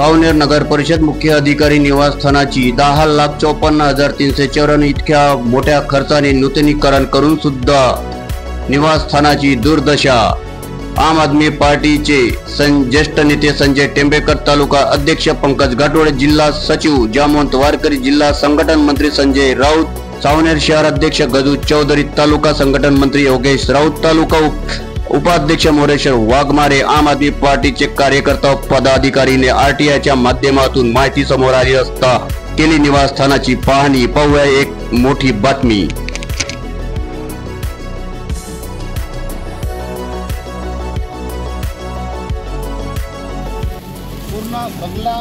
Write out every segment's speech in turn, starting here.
सावनेर नगर परिषद मुख्य अधिकारी निवासस्थानाची 10,54,354 इतक्या मोठ्या खर्चाने नूतनीकरण करून सुद्धा निवासस्थानाची दुर्दशा। आम आदमी पार्टीचे ज्येष्ठ नेते संजय टेंबेकर, तालुका अध्यक्ष पंकज घाटोळे, जिल्हा सचिव जामवंत वारकरी, जिल्हा संघटन मंत्री संजय राऊत, सावनेर शहर अध्यक्ष गजू चौधरी, तालुका संघटन मंत्री योगेश राऊत, तालुका उपाध्यक्ष मोरेश्वर वाघमारे, आम आदमी पार्टीचे कार्यकर्ता पदाधिकारीने आरटीआयच्या माध्यमातून माहिती समोर आली असता केली निवासस्थानाची पाहणी। पाहूया एक मोठी बातमी। पूर्ण बंगला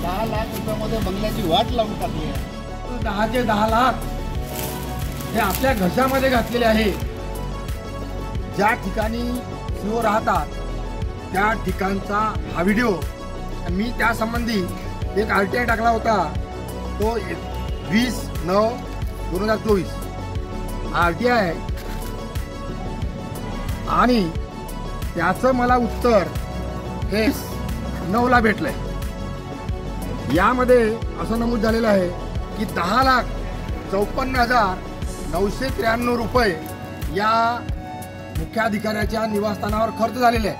10 लाख रुपयामध्ये बंगल्याची वाट लावून टाकली आहे। 10 ते 10 लाख हे आपल्या घशामध्ये घातलेले आहे। ज्या ठिकाणी सीओ राहतात त्या ठिकाणचा हा व्हिडिओ मी त्यासंबंधी एक आरटीआय टाकला होता, तो 20/9/2024 आरटीआय, आणि त्याचं मला उत्तर हे 9ला भेटलंय। यामध्ये असं नमूद झालेलं आहे की 10,54,993 रुपये या मुख्याधिकाऱ्याच्या निवासस्थानावर खर्च झालेले आहे।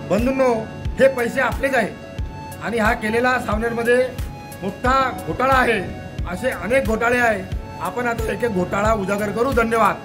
बंधूंनो, हे पैसे आपलेच आहे आणि हा केलेला सावनेरमध्ये मोठा घोटाळा आहे। असे अनेक घोटाळे आहे, आपण आता एक एक घोटाळा उजागर करू। धन्यवाद।